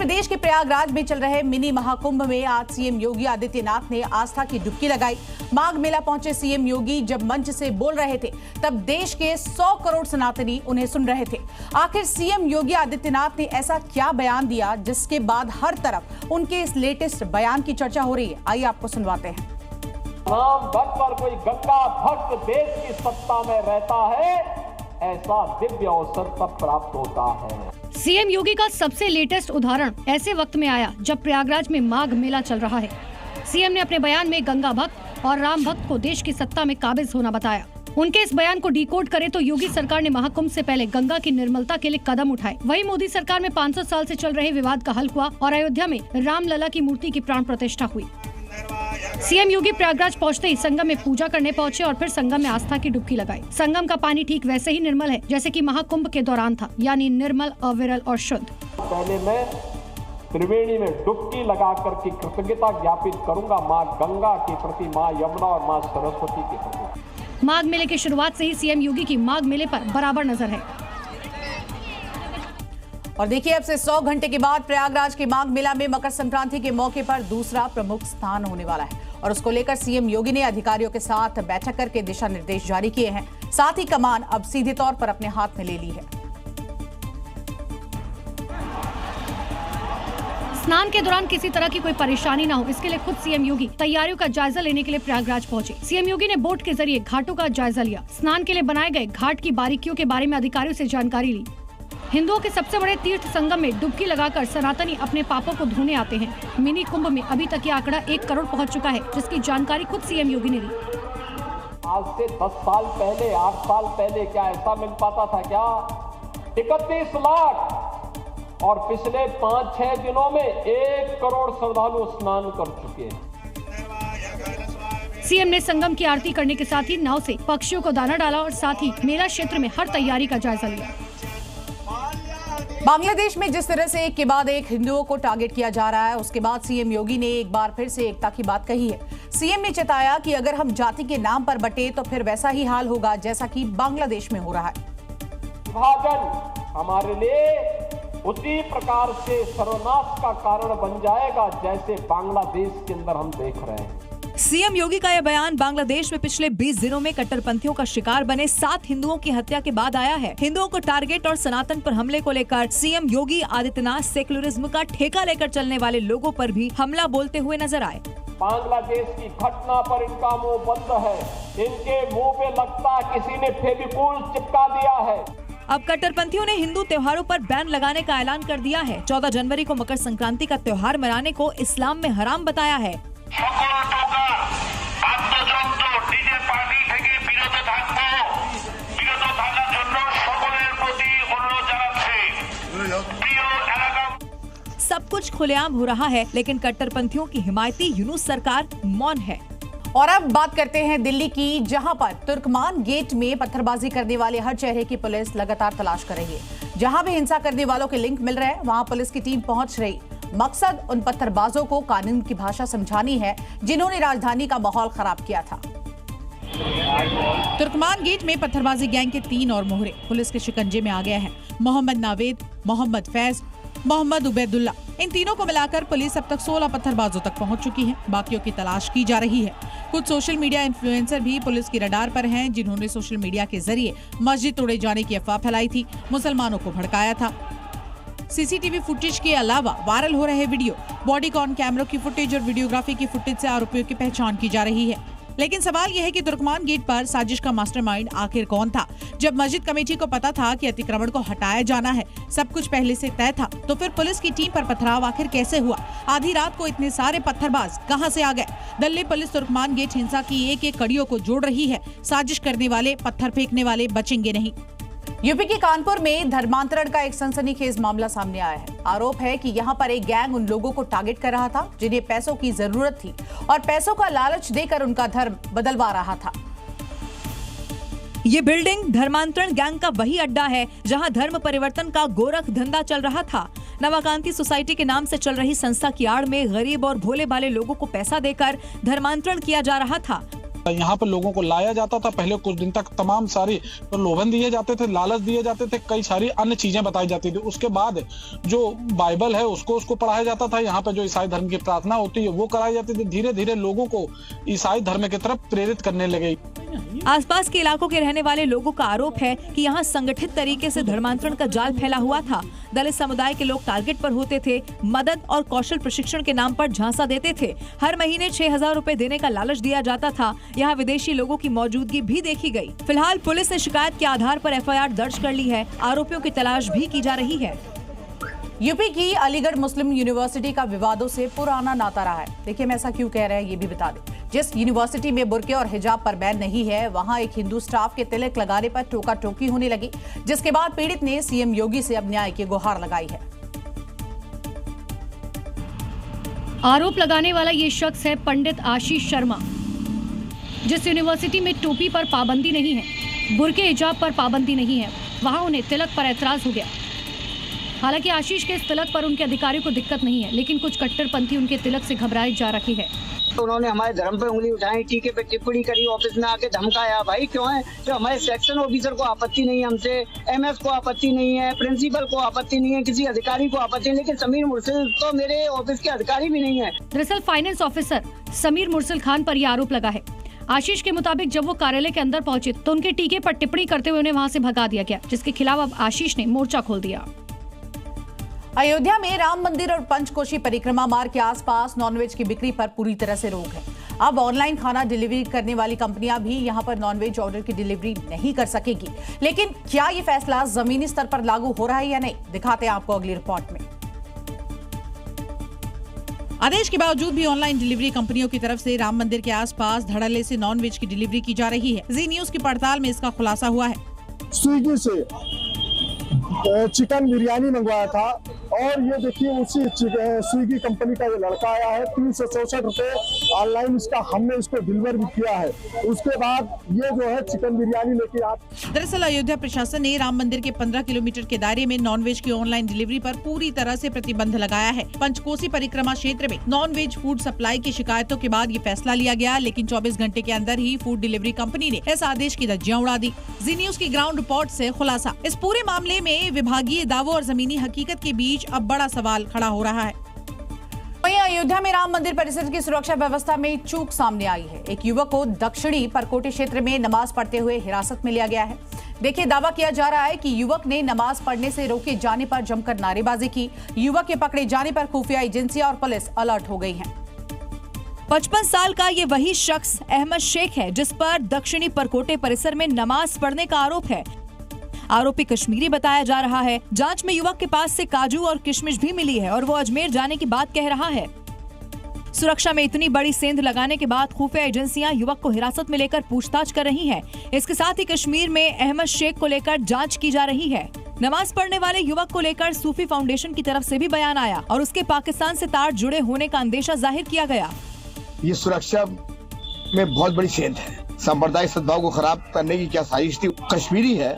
प्रदेश के प्रयागराज में चल रहे मिनी महाकुंभ में आज सीएम योगी आदित्यनाथ ने आस्था की डुबकी लगाई। माघ मेला पहुंचे सीएम योगी जब मंच से बोल रहे थे तब देश के 100 करोड़ सनातनी उन्हें सुन रहे थे। आखिर सीएम योगी आदित्यनाथ ने ऐसा क्या बयान दिया जिसके बाद हर तरफ उनके इस लेटेस्ट बयान की चर्चा हो रही है। आइए आपको सुनवाते हैं। राम भक्त पर कोई गंगा भक्त देश की सत्ता में रहता है, ऐसा दिव्य अवसर तब प्राप्त होता है। सीएम योगी का सबसे लेटेस्ट उदाहरण ऐसे वक्त में आया जब प्रयागराज में माघ मेला चल रहा है। सीएम ने अपने बयान में गंगा भक्त और राम भक्त को देश की सत्ता में काबिज होना बताया। उनके इस बयान को डिकोड करें तो योगी सरकार ने महाकुंभ से पहले गंगा की निर्मलता के लिए कदम उठाए। वहीं मोदी सरकार में 500 साल से चल रहे विवाद का हल हुआ और अयोध्या में रामलला की मूर्ति की प्राण प्रतिष्ठा हुई। सीएम योगी प्रयागराज पहुंचते ही संगम में पूजा करने पहुंचे और फिर संगम में आस्था की डुबकी लगाई। संगम का पानी ठीक वैसे ही निर्मल है जैसे कि महाकुंभ के दौरान था, यानी निर्मल, अविरल और शुद्ध। पहले मैं त्रिवेणी में डुबकी लगाकर की कृतज्ञता ज्ञापित करूंगा माँ गंगा के प्रति, माँ यमुना और माँ सरस्वती के प्रति। माघ मेले की शुरुआत से ही सीएम योगी की माघ मेले पर बराबर नजर है। और देखिए, अब से 100 घंटे के बाद प्रयागराज के माघ मेला में मकर संक्रांति के मौके पर दूसरा प्रमुख स्थान होने वाला है और उसको लेकर सीएम योगी ने अधिकारियों के साथ बैठक करके दिशा निर्देश जारी किए हैं। साथ ही कमान अब सीधे तौर पर अपने हाथ में ले ली है। स्नान के दौरान किसी तरह की कोई परेशानी न हो, इसके लिए खुद सीएम योगी तैयारियों का जायजा लेने के लिए प्रयागराज पहुंचे। सीएम योगी ने बोट के जरिए घाटों का जायजा लिया। स्नान के लिए बनाए गए घाट की बारीकियों के बारे में अधिकारियों से जानकारी ली। हिंदुओं के सबसे बड़े तीर्थ संगम में डुबकी लगाकर सनातनी अपने पापों को धोने आते हैं। मिनी कुंभ में अभी तक ये आंकड़ा 1 करोड़ पहुंच चुका है, जिसकी जानकारी खुद सीएम योगी ने दी। आज से 10 साल पहले, 8 साल पहले क्या ऐसा मिल पाता था क्या? 31 लाख और पिछले 5-6 दिनों में 1 करोड़ श्रद्धालु स्नान कर चुके हैं। सीएम ने संगम की आरती करने के साथ ही नाव से पक्षियों को दाना डाला और साथ ही मेला क्षेत्र में हर तैयारी का जायजा लिया। बांग्लादेश में जिस तरह से एक के बाद एक हिंदुओं को टारगेट किया जा रहा है, उसके बाद सीएम योगी ने एक बार फिर से एकता की बात कही है। सीएम ने चेताया कि अगर हम जाति के नाम पर बंटे तो फिर वैसा ही हाल होगा जैसा कि बांग्लादेश में हो रहा है। विभाजन हमारे लिए उसी प्रकार से सर्वनाश का कारण बन जाएगा जैसे बांग्लादेश के अंदर हम देख रहे हैं। सीएम योगी का यह बयान बांग्लादेश में पिछले 20 दिनों में कट्टरपंथियों का शिकार बने 7 हिंदुओं की हत्या के बाद आया है। हिंदुओं को टारगेट और सनातन पर हमले को लेकर सीएम योगी आदित्यनाथ सेक्युलरिज्म का ठेका लेकर चलने वाले लोगों पर भी हमला बोलते हुए नजर आए। बांग्लादेश की घटना पर इनका मुंह बंद है। इनके मुंह पे लगता किसी ने फेविकोल चिपका दिया है। अब कट्टरपंथियों ने हिंदू त्योहारों पर बैन लगाने का ऐलान कर दिया है। 14 जनवरी को मकर संक्रांति का त्योहार मनाने को इस्लाम में हराम बताया है। सब कुछ खुलेआम हो रहा है, लेकिन कट्टरपंथियों की हिमायती यूनुस सरकार मौन है। और अब बात करते हैं दिल्ली की, जहां पर तुर्कमान गेट में पत्थरबाजी करने वाले हर चेहरे की पुलिस लगातार तलाश कर रही है। जहां भी हिंसा करने वालों के लिंक मिल रहे हैं वहां पुलिस की टीम पहुंच रही। मकसद उन पत्थरबाजों को कानून की भाषा समझानी है जिन्होंने राजधानी का माहौल खराब किया था। तुर्कमान गेट में पत्थरबाजी गैंग के 3 और मोहरे पुलिस के शिकंजे में आ गए हैं। मोहम्मद नावेद, मोहम्मद फैज, मोहम्मद उबैदुल्ला, इन तीनों को मिलाकर पुलिस अब तक 16 पत्थरबाजों तक पहुंच चुकी है। बाकियों की तलाश की जा रही है। कुछ सोशल मीडिया इन्फ्लुएंसर भी पुलिस की रडार पर हैं, जिन्होंने सोशल मीडिया के जरिए मस्जिद तोड़े जाने की अफवाह फैलाई थी, मुसलमानों को भड़काया था। सीसीटीवी फुटेज के अलावा वायरल हो रहे वीडियो, बॉडी कॉर्न कैमरों की फुटेज और वीडियोग्राफी की फुटेज से आरोपियों की पहचान की जा रही है। लेकिन सवाल यह है कि तुर्कमान गेट पर साजिश का मास्टरमाइंड आखिर कौन था? जब मस्जिद कमेटी को पता था कि अतिक्रमण को हटाया जाना है, सब कुछ पहले से तय था, तो फिर पुलिस की टीम पर पथराव आखिर कैसे हुआ? आधी रात को इतने सारे पत्थरबाज कहां से आ गए? दिल्ली पुलिस तुर्कमान गेट हिंसा की एक कड़ियों को जोड़ रही है। साजिश करने वाले, पत्थर फेंकने वाले बचेंगे नहीं। यूपी के कानपुर में धर्मांतरण का एक सनसनीखेज मामला सामने आया है। आरोप है कि यहां पर एक गैंग उन लोगों को टारगेट कर रहा था जिन्हें पैसों की जरूरत थी और पैसों का लालच देकर उनका धर्म बदलवा रहा था। ये बिल्डिंग धर्मांतरण गैंग का वही अड्डा है जहां धर्म परिवर्तन का गोरख धंधा चल रहा था। नवाकांति सोसाइटी के नाम से चल रही संस्था की आड़ में गरीब और भोले भाले लोगों को पैसा देकर धर्मांतरण किया जा रहा था। यहाँ पर लोगों को लाया जाता था। पहले कुछ दिन तक तमाम सारी प्रलोभन दिए जाते थे, लालच दिए जाते थे, कई सारी अन्य चीजें बताई जाती थी। उसके बाद जो बाइबल है उसको पढ़ाया जाता था। यहाँ पर जो ईसाई धर्म की प्रार्थना होती है वो कराई जाती थी। धीरे धीरे लोगों को ईसाई धर्म की तरफ प्रेरित करने लगे। आसपास के इलाकों के रहने वाले लोगों का आरोप है कि यहाँ संगठित तरीके से धर्मांतरण का जाल फैला हुआ था। दलित समुदाय के लोग टारगेट पर होते थे, मदद और कौशल प्रशिक्षण के नाम पर झांसा देते थे। हर महीने 6,000 रुपए देने का लालच दिया जाता था। यहाँ विदेशी लोगों की मौजूदगी भी देखी गई। फिलहाल पुलिस ने शिकायत के आधार पर FIR दर्ज कर ली है। आरोपियों की तलाश भी की जा रही है। यूपी की अलीगढ़ मुस्लिम यूनिवर्सिटी का विवादों से पुराना नाता रहा है। देखिए हम ऐसा क्यों कह रहे हैं ये भी बता दें। जिस यूनिवर्सिटी में बुर्के और हिजाब पर बैन नहीं है, वहां एक हिंदू स्टाफ के तिलक लगाने पर टोका टोकी होने लगी, जिसके बाद पीड़ित ने CM योगी से अब न्याय की गुहार लगाई है। आरोप लगाने वाला ये शख्स है पंडित आशीष शर्मा। जिस यूनिवर्सिटी में टोपी पर पाबंदी नहीं है, बुर्के हिजाब पर पाबंदी नहीं है, वहां उन्हें तिलक पर ऐतराज हो गया। हालांकि आशीष के इस तिलक पर उनके अधिकारियों को दिक्कत नहीं है, लेकिन कुछ कट्टरपंथी उनके तिलक से घबराए जा रहे हैं। तो उन्होंने हमारे धर्म पे उंगली उठाई, टीके पे टिप्पणी करी, ऑफिस में आके धमकाया। भाई क्यों है? जो हमारे सेक्शन ऑफिसर को आपत्ति नहीं है, हमसे MS को आपत्ति नहीं है, प्रिंसिपल को आपत्ति नहीं है, किसी अधिकारी को आपत्ति नहीं, लेकिन समीर मुर्सिल तो मेरे ऑफिस के अधिकारी भी नहीं है। दरअसल फाइनेंस ऑफिसर समीर मुर्सिल खान पर यह आरोप लगा है। आशीष के मुताबिक जब वो कार्यालय के अंदर पहुंचे तो उनके टीके पर टिप्पणी करते हुए उन्हें वहां से भगा दिया गया, जिसके खिलाफ अब आशीष ने मोर्चा खोल दिया। अयोध्या में राम मंदिर और पंचकोशी परिक्रमा मार्ग के आसपास नॉनवेज की बिक्री पर पूरी तरह से रोक है। अब ऑनलाइन खाना डिलीवरी करने वाली कंपनियां भी यहां पर नॉनवेज ऑर्डर की डिलीवरी नहीं कर सकेगी। लेकिन क्या ये फैसला जमीनी स्तर पर लागू हो रहा है या नहीं, दिखाते हैं आपको अगली रिपोर्ट में। आदेश के बावजूद भी ऑनलाइन डिलीवरी कंपनियों की तरफ से राम मंदिर के आसपास धड़ल्ले से नॉनवेज की डिलीवरी की जा रही है। जी न्यूज की पड़ताल में इसका खुलासा हुआ है। स्विगी से चिकन बिरयानी मंगवाया था और ये देखिए उसी स्विगी कंपनी का ये लड़का आया है। 364 रुपए ऑनलाइन इसका हमने इसको डिलीवर भी किया है। उसके बाद ये जो है चिकन बिरयानी लेके दरअसल अयोध्या प्रशासन ने राम मंदिर के 15 किलोमीटर के दायरे में नॉनवेज की ऑनलाइन डिलीवरी पर पूरी तरह से प्रतिबंध लगाया है। पंचकोसी परिक्रमा क्षेत्र में नॉनवेज फूड सप्लाई की शिकायतों के बाद ये फैसला लिया गया, लेकिन 24 घंटे के अंदर ही फूड डिलीवरी कंपनी ने इस आदेश की धज्जियां उड़ा दी। जी न्यूज की ग्राउंड रिपोर्ट से खुलासा। इस पूरे मामले में विभागीय दावों और जमीनी हकीकत के बीच अब बड़ा सवाल खड़ा हो रहा है। वहीं अयोध्या में राम मंदिर परिसर की सुरक्षा व्यवस्था में चूक सामने आई है। एक युवक को दक्षिणी परकोटे क्षेत्र में नमाज पढ़ते हुए हिरासत में लिया गया है। देखिए दावा किया जा रहा है कि युवक ने नमाज पढ़ने से रोके जाने पर जमकर नारेबाजी की। युवक के पकड़े जाने पर खुफिया एजेंसियां और पुलिस अलर्ट हो गई है। 55 साल का ये वही शख्स अहमद शेख है जिस पर दक्षिणी परकोटे परिसर में नमाज पढ़ने का आरोप है। आरोपी कश्मीरी बताया जा रहा है। जांच में युवक के पास से काजू और किशमिश भी मिली है और वो अजमेर जाने की बात कह रहा है। सुरक्षा में इतनी बड़ी सेंध लगाने के बाद खुफिया एजेंसियां युवक को हिरासत में लेकर पूछताछ कर रही हैं। इसके साथ ही कश्मीर में अहमद शेख को लेकर जांच की जा रही है। नमाज पढ़ने वाले युवक को लेकर सूफी फाउंडेशन की तरफ से भी बयान आया और उसके पाकिस्तान से तार जुड़े होने का अंदेशा जाहिर किया गया। ये सुरक्षा में बहुत बड़ी सेंध है। सांप्रदायिक सद्भाव को खराब करने की क्या साजिश थी? कश्मीरी है,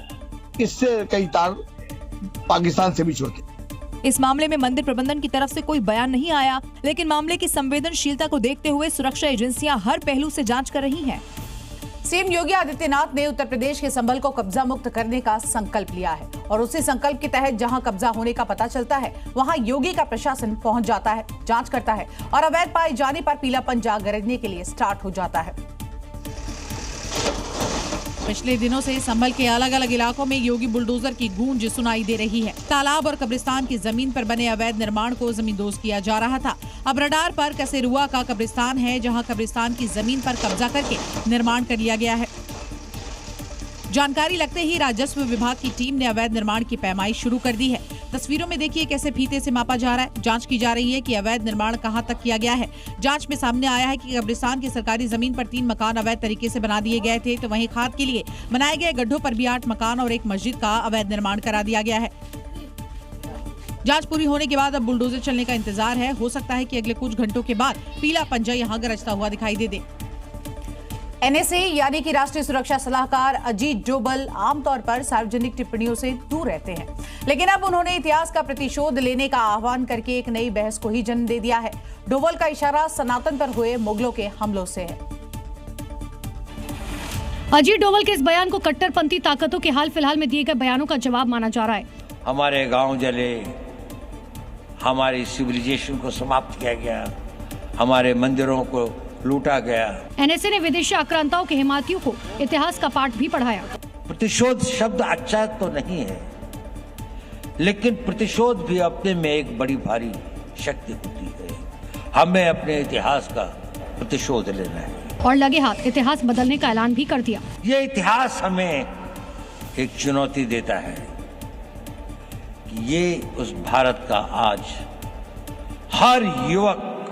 इससे कई तार पाकिस्तान से भी जुड़ते। इस मामले में मंदिर प्रबंधन की तरफ से कोई बयान नहीं आया, लेकिन मामले की संवेदनशीलता को देखते हुए सुरक्षा एजेंसियां हर पहलू से जांच कर रही हैं। सीएम योगी आदित्यनाथ ने उत्तर प्रदेश के संभल को कब्जा मुक्त करने का संकल्प लिया है और उसी संकल्प के तहत जहां कब्जा होने का पता चलता है वहां योगी का प्रशासन पहुंच जाता है, जांच करता है और अवैध पाए जाने पर पीला पंजा गरजने के लिए स्टार्ट हो जाता है। पिछले दिनों से संभल के अलग अलग इलाकों में योगी बुलडोजर की गूंज सुनाई दे रही है। तालाब और कब्रिस्तान की जमीन पर बने अवैध निर्माण को जमींदोज किया जा रहा था। अब रडार पर कसेरुआ का कब्रिस्तान है, जहां कब्रिस्तान की जमीन पर कब्जा करके निर्माण कर लिया गया है। जानकारी लगते ही राजस्व विभाग की टीम ने अवैध निर्माण की पैमाई शुरू कर दी है। तस्वीरों में देखिए कैसे फीते से मापा जा रहा है। जांच की जा रही है कि अवैध निर्माण कहां तक किया गया है। जांच में सामने आया है कि कब्रिस्तान की सरकारी जमीन पर 3 मकान अवैध तरीके से बना दिए गए थे, तो वहीं खाद के लिए बनाए गए गड्ढों पर भी 8 मकान और एक मस्जिद का अवैध निर्माण करा दिया गया है। जांच पूरी होने के बाद अब बुलडोजर चलने का इंतजार है। हो सकता है कि अगले कुछ घंटों के बाद पीला पंजा यहां गरजता हुआ दिखाई दे। NSA यानी कि राष्ट्रीय सुरक्षा सलाहकार अजीत डोभाल आमतौर पर सार्वजनिक टिप्पणियों से दूर रहते हैं, लेकिन अब उन्होंने इतिहास का प्रतिशोध लेने का आह्वान करके एक नई बहस को ही जन्म दे दिया है। डोभाल का इशारा सनातन पर हुए मुगलों के हमलों से है। अजीत डोभाल के इस बयान को कट्टरपंथी ताकतों के हाल फिलहाल में दिए गए बयानों का जवाब माना जा रहा है। हमारे गांव जले, हमारी सिविलाइजेशन को समाप्त किया गया, हमारे मंदिरों को लूटा गया। एनएसए ने विदेशी आक्रांताओं के हिमायतियों को इतिहास का पाठ भी पढ़ाया। प्रतिशोध शब्द अच्छा तो नहीं है, लेकिन प्रतिशोध भी अपने में एक बड़ी भारी शक्ति होती है। हमें अपने इतिहास का प्रतिशोध लेना है और लगे हाथ इतिहास बदलने का ऐलान भी कर दिया। ये इतिहास हमें एक चुनौती देता है कि ये उस भारत का आज हर युवक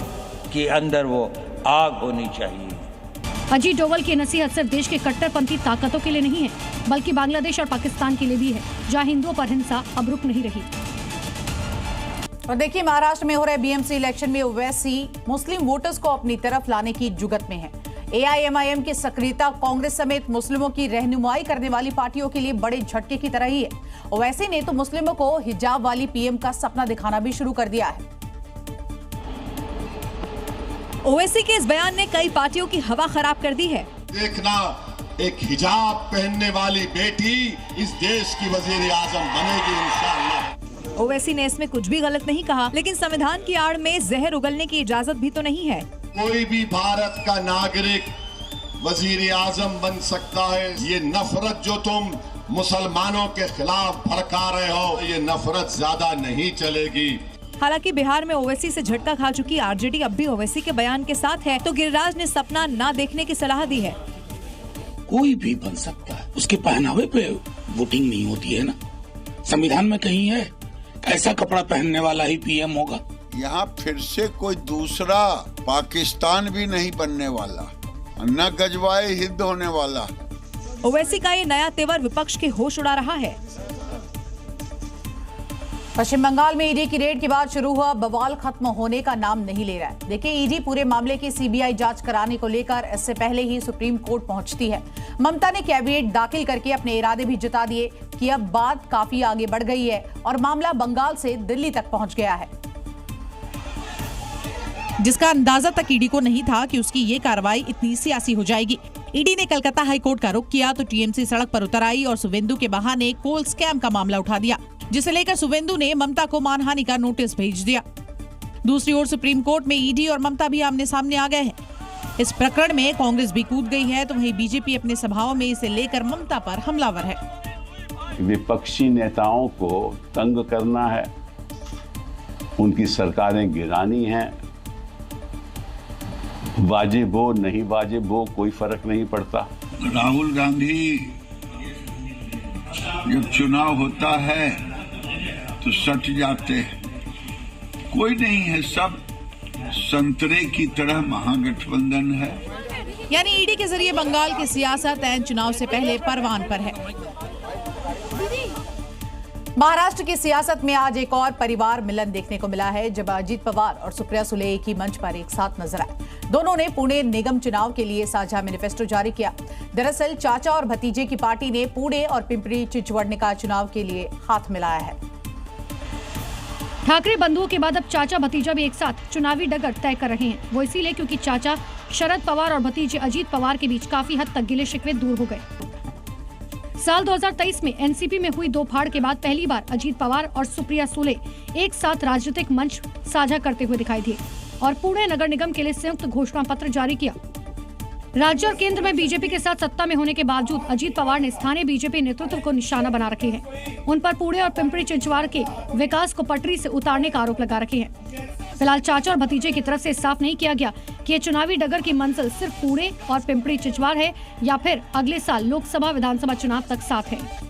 के अंदर वो आग होनी चाहिए। अजीत डोभाल की नसीहत सिर्फ देश के कट्टरपंथी ताकतों के लिए नहीं है, बल्कि बांग्लादेश और पाकिस्तान के लिए भी है, जहां हिंदुओं पर हिंसा अब रुक नहीं रही। और देखिए, महाराष्ट्र में हो रहे बीएमसी इलेक्शन में ओवैसी मुस्लिम वोटर्स को अपनी तरफ लाने की जुगत में है। एआईएमआईएम की सक्रियता कांग्रेस समेत मुस्लिमों की रहनुमाई करने वाली पार्टियों के लिए बड़े झटके की तरह ही है। ओवैसी ने तो मुस्लिमों को हिजाब वाली पीएम का सपना दिखाना भी शुरू कर दिया है। ओवैसी के इस बयान ने कई पार्टियों की हवा खराब कर दी है। देखना, एक हिजाब पहनने वाली बेटी इस देश की वजीर आजम बनेगी इंशाअल्लाह। ओवैसी ने इसमें कुछ भी गलत नहीं कहा, लेकिन संविधान की आड़ में जहर उगलने की इजाजत भी तो नहीं है। कोई भी भारत का नागरिक वजीर आजम बन सकता है। ये नफरत जो तुम मुसलमानों के खिलाफ भड़का रहे हो, ये नफरत ज्यादा नहीं चलेगी। हालांकि बिहार में ओवैसी से झटका खा चुकी आरजेडी अब भी ओवैसी के बयान के साथ है, तो गिरिराज ने सपना ना देखने की सलाह दी है। कोई भी बन सकता है, उसके पहनावे पे वोटिंग नहीं होती है ना। संविधान में कहीं है ऐसा कपड़ा पहनने वाला ही पीएम होगा। यहाँ फिर से कोई दूसरा पाकिस्तान भी नहीं बनने वाला, न गजवाए हिंद होने वाला। ओवैसी का ये नया तेवर विपक्ष के होश उड़ा रहा है। पश्चिम बंगाल में ईडी की रेड के बाद शुरू हुआ बवाल खत्म होने का नाम नहीं ले रहा है। देखिए, ईडी पूरे मामले की सीबीआई जांच कराने को लेकर इससे पहले ही सुप्रीम कोर्ट पहुंचती है। ममता ने कैविएट दाखिल करके अपने इरादे भी जता दिए कि अब बात काफी आगे बढ़ गई है और मामला बंगाल से दिल्ली तक पहुंच गया है, जिसका अंदाजा तक ईडी को नहीं था कि उसकी ये कार्रवाई इतनी सियासी हो जाएगी। ईडी ने कलकत्ता हाईकोर्ट का रुख किया तो टीएमसी सड़क पर उतर आई और सुवेंदु के बहाने कोल स्कैम का मामला उठा दिया, जिसे लेकर सुवेंदु ने ममता को मानहानि का नोटिस भेज दिया। दूसरी ओर सुप्रीम कोर्ट में ईडी और ममता भी आमने सामने आ गए हैं। इस प्रकरण में कांग्रेस भी कूद गई है, तो वहीं बीजेपी अपने सभाओं में इसे लेकर ममता पर हमलावर है। विपक्षी नेताओं को तंग करना है, उनकी सरकारें गिरानी है, वाजिब हो नहीं वाजिब हो कोई फर्क नहीं पड़ता। राहुल गांधी जब चुनाव होता है तो सट जाते हैं, कोई नहीं है, सब संतरे की तरह महागठबंधन है। यानी ईडी के जरिए बंगाल की सियासत ऐन चुनाव से पहले परवान पर है। महाराष्ट्र की सियासत में आज एक और परिवार मिलन देखने को मिला है, जब अजीत पवार और सुप्रिया सुले एक ही मंच पर एक साथ नजर आए। दोनों ने पुणे निगम चुनाव के लिए साझा मैनिफेस्टो जारी किया। दरअसल चाचा और भतीजे की पार्टी ने पुणे और पिंपरी चिंचवड निकाय चुनाव के लिए हाथ मिलाया है। ठाकरे बंधुओं के बाद अब चाचा भतीजा भी एक साथ चुनावी डगर तय कर रहे हैं। वो इसीलिए क्योंकि चाचा शरद पवार और भतीजे अजीत पवार के बीच काफी हद तक गिले शिकवे दूर हो गए। साल 2023 में एनसीपी में हुई दो फाड़ के बाद पहली बार अजीत पवार और सुप्रिया सुले एक साथ राजनीतिक मंच साझा करते हुए दिखाई दिए और पुणे नगर निगम के लिए संयुक्त घोषणा पत्र जारी किया। राज्य और केंद्र में बीजेपी के साथ सत्ता में होने के बावजूद अजीत पवार ने स्थानीय बीजेपी नेतृत्व को निशाना बना रखे हैं। उन पर पुणे और पिंपरी चिंचवड के विकास को पटरी से उतारने का आरोप लगा रखे हैं। फिलहाल चाचा और भतीजे की तरफ से साफ नहीं किया गया कि ये चुनावी डगर की मंजिल सिर्फ पुणे और पिंपरी चिंचवड है या फिर अगले साल लोकसभा विधानसभा चुनाव तक साथ है।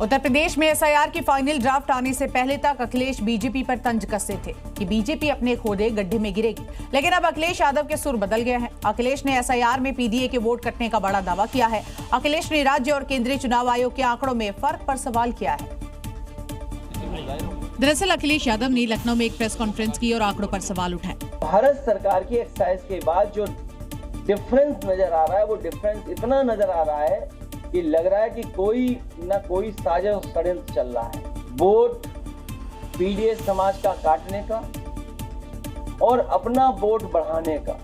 उत्तर प्रदेश में एसआईआर की फाइनल ड्राफ्ट आने से पहले तक अखिलेश बीजेपी पर तंज कसते थे कि बीजेपी अपने खोदे गड्ढे में गिरेगी, लेकिन अब अखिलेश यादव के सुर बदल गए हैं। अखिलेश ने एसआईआर में पीडीए के वोट कटने का बड़ा दावा किया है। अखिलेश ने राज्य और केंद्रीय चुनाव आयोग के आंकड़ों में फर्क पर सवाल किया है। दरअसल अखिलेश यादव ने लखनऊ में एक प्रेस कॉन्फ्रेंस की और आंकड़ों पर सवाल उठाए। भारत सरकार की एक्सरसाइज के बाद जो डिफरेंस नजर आ रहा है, वो डिफरेंस इतना नजर आ रहा है कि लग रहा है कि कोई ना कोई साजिश षड्यंत्र चल रहा है। वोट पीडीए समाज का काटने का और अपना वोट बढ़ाने का,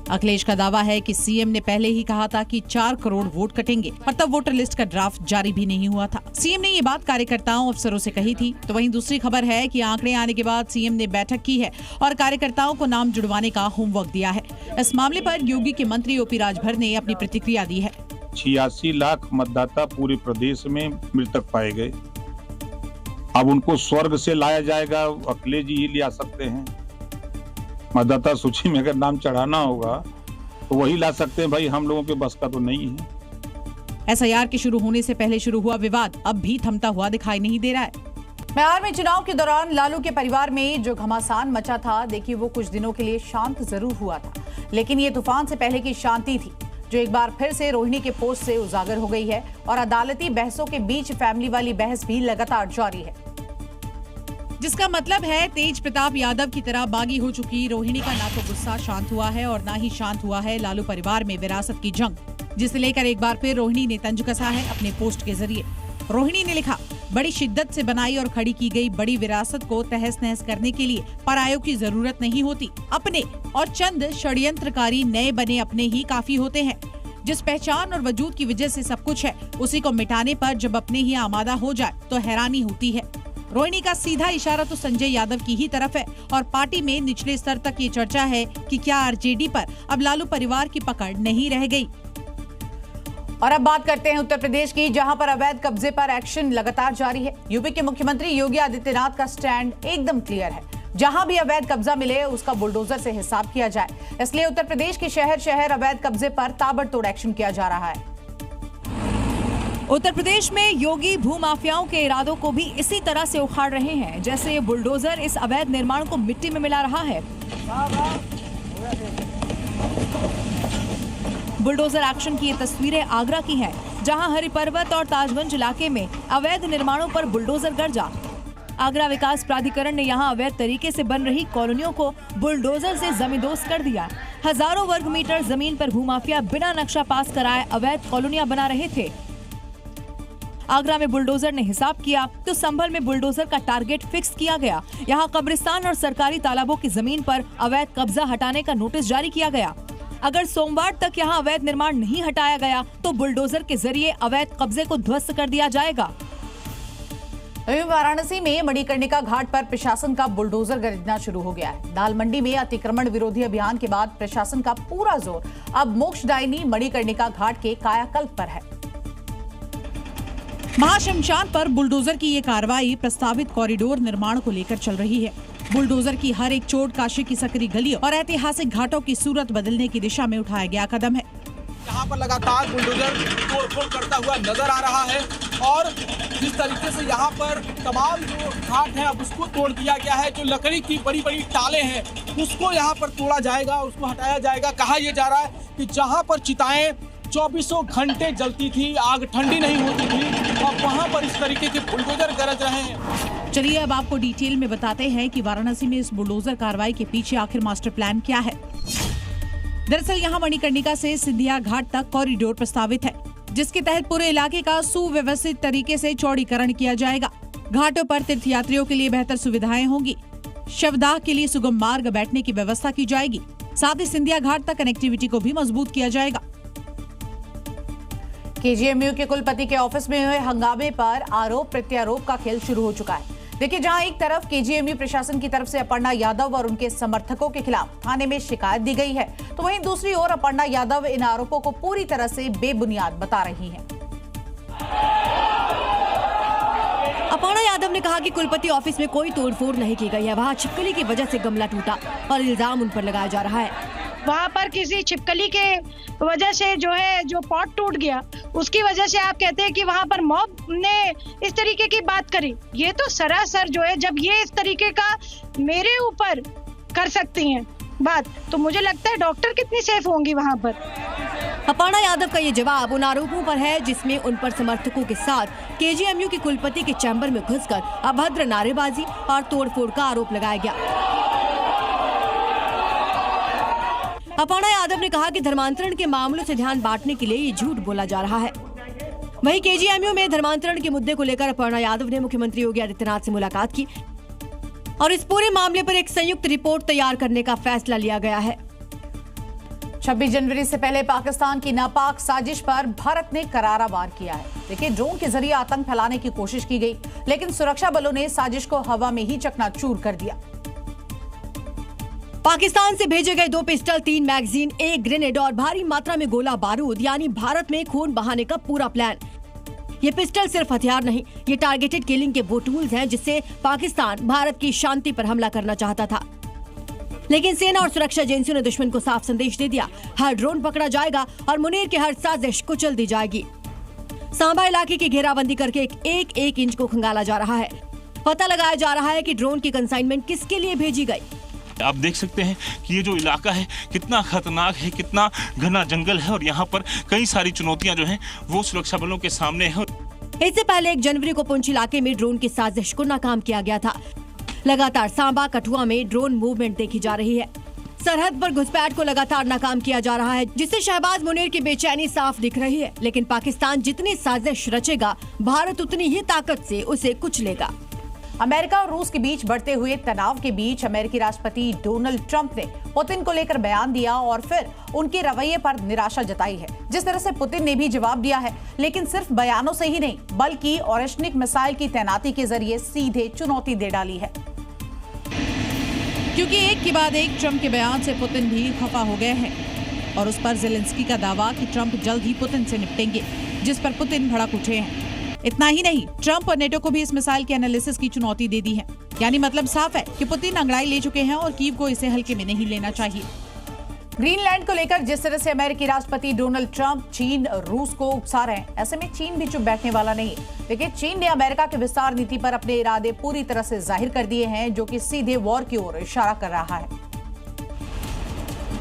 अखिलेश का दावा है कि सीएम ने पहले ही कहा था कि 4 करोड़ वोट कटेंगे और तब वोटर लिस्ट का ड्राफ्ट जारी भी नहीं हुआ था। सीएम ने ये बात कार्यकर्ताओं अफसरों से कही थी। तो वहीं दूसरी खबर है कि आंकड़े आने के बाद सीएम ने बैठक की है और कार्यकर्ताओं को नाम जुड़वाने का होमवर्क दिया है। इस मामले पर योगी के मंत्री ओपी राजभर ने अपनी प्रतिक्रिया दी है। 86 लाख मतदाता पूरे प्रदेश में मृतक पाए गए। अब उनको स्वर्ग से लाया जाएगा, अखिलेश जी ही ला सकते हैं। मतदाता सूची में अगर नाम चढ़ाना होगा तो वही ला सकते हैं भाई, हम लोगों के बस का तो नहीं है। एसआईआर के शुरू होने से पहले शुरू हुआ विवाद अब भी थमता हुआ दिखाई नहीं दे रहा है। बिहार में चुनाव के दौरान लालू के परिवार में जो घमासान मचा था, देखिए वो कुछ दिनों के लिए शांत जरूर हुआ था, लेकिन ये तूफान से पहले की शांति थी जो एक बार फिर से रोहिणी के पोस्ट से उजागर हो गई है और अदालती बहसों के बीच फैमिली वाली बहस भी लगातार जारी है, जिसका मतलब है तेज प्रताप यादव की तरह बागी हो चुकी रोहिणी का ना तो गुस्सा शांत हुआ है और ना ही शांत हुआ है लालू परिवार में विरासत की जंग, जिसे लेकर एक बार फिर रोहिणी ने तंज कसा है अपने पोस्ट के जरिए। रोहिणी ने लिखा, बड़ी शिद्दत से बनाई और खड़ी की गई बड़ी विरासत को तहस नहस करने के लिए परायों की जरूरत नहीं होती, अपने और चंद षड्यंत्रकारी नए बने अपने ही काफी होते हैं। जिस पहचान और वजूद की वजह से सब कुछ है, उसी को मिटाने पर जब अपने ही आमादा हो जाए तो हैरानी होती है। रोहिणी का सीधा इशारा तो संजय यादव की ही तरफ है और पार्टी में निचले स्तर तक ये चर्चा है कि क्या आरजेडी पर अब लालू परिवार की पकड़ नहीं रह गई। और अब बात करते हैं उत्तर प्रदेश की, जहां पर अवैध कब्जे पर एक्शन लगातार जारी है। यूपी के मुख्यमंत्री योगी आदित्यनाथ का स्टैंड एकदम क्लियर है, जहां भी अवैध कब्जा मिले उसका बुलडोजर से हिसाब किया जाए। इसलिए उत्तर प्रदेश के शहर शहर अवैध कब्जे पर ताबड़तोड़ एक्शन किया जा रहा है। उत्तर प्रदेश में योगी भूमाफियाओं के इरादों को भी इसी तरह से उखाड़ रहे हैं, जैसे ये बुलडोजर इस अवैध निर्माण को मिट्टी में मिला रहा है। बुलडोजर एक्शन की ये तस्वीरें आगरा की हैं, जहां हरिपर्वत और ताजगंज इलाके में अवैध निर्माणों पर बुलडोजर गर्जा। आगरा विकास प्राधिकरण ने यहां अवैध तरीके से बन रही कॉलोनियों को बुलडोजर से जमींदोज कर दिया। हजारों वर्ग मीटर जमीन पर भूमाफिया बिना नक्शा पास कराए अवैध कॉलोनियां बना रहे थे। आगरा में बुलडोजर ने हिसाब किया तो संभल में बुलडोजर का टारगेट फिक्स किया गया। यहाँ कब्रिस्तान और सरकारी तालाबों की जमीन पर अवैध कब्जा हटाने का नोटिस जारी किया गया। अगर सोमवार तक यहाँ अवैध निर्माण नहीं हटाया गया तो बुलडोजर के जरिए अवैध कब्जे को ध्वस्त कर दिया जाएगा। वाराणसी में मणिकर्णिका घाट पर प्रशासन का बुलडोजर गरजना शुरू हो गया है। दाल मंडी में अतिक्रमण विरोधी अभियान के बाद प्रशासन का पूरा जोर अब मोक्षदायिनी मणिकर्णिका घाट के कायाकल्प पर है। महाशमशान पर बुलडोजर की ये कार्रवाई प्रस्तावित कॉरिडोर निर्माण को लेकर चल रही है। बुलडोजर की हर एक चोट काशी की सकरी गलियों और ऐतिहासिक घाटों की सूरत बदलने की दिशा में उठाया गया कदम है। यहाँ पर लगातार बुलडोजर तोड़फोड़ करता हुआ नजर आ रहा है और जिस तरीके से यहाँ पर तमाम जो घाट है अब उसको तोड़ दिया गया है। जो लकड़ी की बड़ी बड़ी टाले हैं उसको यहाँ पर तोड़ा जाएगा, उसको हटाया जाएगा। कहा यह जा रहा है कि जहाँ पर चिताएं 24 घंटे जलती थी, आग ठंडी नहीं होती थी, और वहाँ पर इस तरीके के बुलडोजर गरज रहे हैं। चलिए अब आपको डिटेल में बताते हैं कि वाराणसी में इस बुलडोजर कार्रवाई के पीछे आखिर मास्टर प्लान क्या है। दरअसल यहाँ मणिकर्णिका से सिंधिया घाट तक कॉरिडोर प्रस्तावित है, जिसके तहत पूरे इलाके का सुव्यवस्थित तरीके से चौड़ीकरण किया जाएगा। घाटों पर तीर्थयात्रियों के लिए बेहतर सुविधाएं होंगी। शवदाह के लिए सुगम मार्ग बैठने की व्यवस्था की जाएगी। साथ ही सिंधिया घाट तक कनेक्टिविटी को भी मजबूत किया जाएगा। केजीएमयू के कुलपति के ऑफिस में हुए हंगामे पर आरोप प्रत्यारोप का खेल शुरू हो चुका है। देखिए, जहां एक तरफ केजीएमयू प्रशासन की तरफ से अपर्णा यादव और उनके समर्थकों के खिलाफ थाने में शिकायत दी गई है, तो वहीं दूसरी ओर अपर्णा यादव इन आरोपों को पूरी तरह से बेबुनियाद बता रही हैं। अपर्णा यादव ने कहा कि कुलपति ऑफिस में कोई तोड़फोड़ नहीं की गई है, वहां छिपकली की वजह से गमला टूटा और इल्जाम उन पर लगाया जा रहा है। वहाँ पर किसी छिपकली के वजह से जो पॉट टूट गया, उसकी वजह से आप कहते हैं कि वहाँ पर मॉब ने इस तरीके की बात करी। ये तो सरासर जब ये इस तरीके का मेरे ऊपर कर सकती हैं बात, तो मुझे लगता है डॉक्टर कितनी सेफ होंगी वहाँ पर। अपर्णा यादव का ये जवाब उन आरोपों पर है जिसमें उन पर समर्थकों के साथ केजीएमयू के कुलपति के चैम्बर में घुसकर अभद्र नारेबाजी और तोड़फोड़ का आरोप लगाया गया। अपर्णा यादव ने कहा कि धर्मांतरण के मामलों से ध्यान बांटने के लिए ये झूठ बोला जा रहा है। वहीं केजीएमयू में धर्मांतरण के मुद्दे को लेकर अपर्णा यादव ने मुख्यमंत्री योगी आदित्यनाथ से मुलाकात की और इस पूरे मामले पर एक संयुक्त रिपोर्ट तैयार करने का फैसला लिया गया है। 26 जनवरी से पहले पाकिस्तान की नापाक साजिश पर भारत ने करारा वार किया है। देखिए, ड्रोन के जरिए आतंक फैलाने की कोशिश की गई, लेकिन सुरक्षा बलों ने साजिश को हवा में ही चकनाचूर कर दिया। पाकिस्तान से भेजे गए 2 पिस्टल, 3 मैगजीन, 1 ग्रेनेड और भारी मात्रा में गोला बारूद, यानी भारत में खून बहाने का पूरा प्लान। ये पिस्टल सिर्फ हथियार नहीं, ये टारगेटेड किलिंग के वो टूल्स हैं जिससे पाकिस्तान भारत की शांति पर हमला करना चाहता था। लेकिन सेना और सुरक्षा एजेंसियों ने दुश्मन को साफ संदेश दे दिया, हर ड्रोन पकड़ा जाएगा और मुनीर की हर साजिश कुचल दी जाएगी। सांबा इलाके की घेराबंदी करके एक इंच को खंगाला जा रहा है। पता लगाया जा रहा है कि ड्रोन की कंसाइनमेंट किसके लिए भेजी गई। आप देख सकते हैं कि ये जो इलाका है कितना खतरनाक है, कितना घना जंगल है और यहाँ पर कई सारी चुनौतियां जो हैं वो सुरक्षा बलों के सामने है। इससे पहले 1 जनवरी को पुंछ इलाके में ड्रोन की साजिश को नाकाम किया गया था। लगातार सांबा, कठुआ में ड्रोन मूवमेंट देखी जा रही है। सरहद पर घुसपैठ को लगातार नाकाम किया जा रहा है, जिससे शहबाज मुनीर की बेचैनी साफ दिख रही है। लेकिन पाकिस्तान जितनी साजिश रचेगा, भारत उतनी ही ताकत से उसे कुचलेगा। अमेरिका और रूस के बीच बढ़ते हुए तनाव के बीच अमेरिकी राष्ट्रपति डोनाल्ड ट्रंप ने पुतिन को लेकर बयान दिया और फिर उनके रवैये पर निराशा जताई है। जिस तरह से पुतिन ने भी जवाब दिया है, लेकिन सिर्फ बयानों से ही नहीं, बल्कि ओरेशनिक मिसाइल की तैनाती के जरिए सीधे चुनौती दे डाली है। क्योंकि एक के बाद एक ट्रंप के बयान से पुतिन भी खफा हो गए हैं और उस पर ज़ेलेंस्की का दावा कि ट्रंप जल्द ही पुतिन से निपटेंगे, जिस पर पुतिन भड़क उठे हैं। इतना ही नहीं, ट्रंप और नेटो को भी इस मिसाइल के एनालिसिस की चुनौती दे दी है। यानी मतलब साफ है कि पुतिन अंगड़ाई ले चुके हैं और कीव को इसे हल्के में नहीं लेना चाहिए। ग्रीनलैंड को लेकर जिस तरह से अमेरिकी राष्ट्रपति डोनाल्ड ट्रंप चीन रूस को उकसा रहे हैं, ऐसे में चीन भी चुप बैठने वाला नहीं है। देखिए, चीन ने अमेरिका के विस्तार नीति पर अपने इरादे पूरी तरह से जाहिर कर दिए हैं, जो कि सीधे वॉर की ओर इशारा कर रहा है।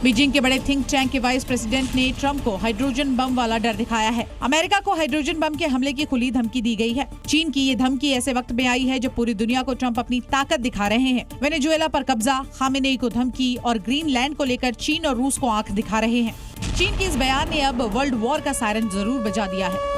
बीजिंग के बड़े थिंक टैंक के वाइस प्रेसिडेंट ने ट्रंप को हाइड्रोजन बम वाला डर दिखाया है। अमेरिका को हाइड्रोजन बम के हमले की खुली धमकी दी गई है। चीन की ये धमकी ऐसे वक्त में आई है जब पूरी दुनिया को ट्रंप अपनी ताकत दिखा रहे हैं। वेनेजुएला पर कब्जा, खामेनेई को धमकी और ग्रीनलैंड को लेकर चीन और रूस को आंख दिखा रहे हैं। चीन की इस बयान ने अब वर्ल्ड वॉर का सायरन जरूर बजा दिया है।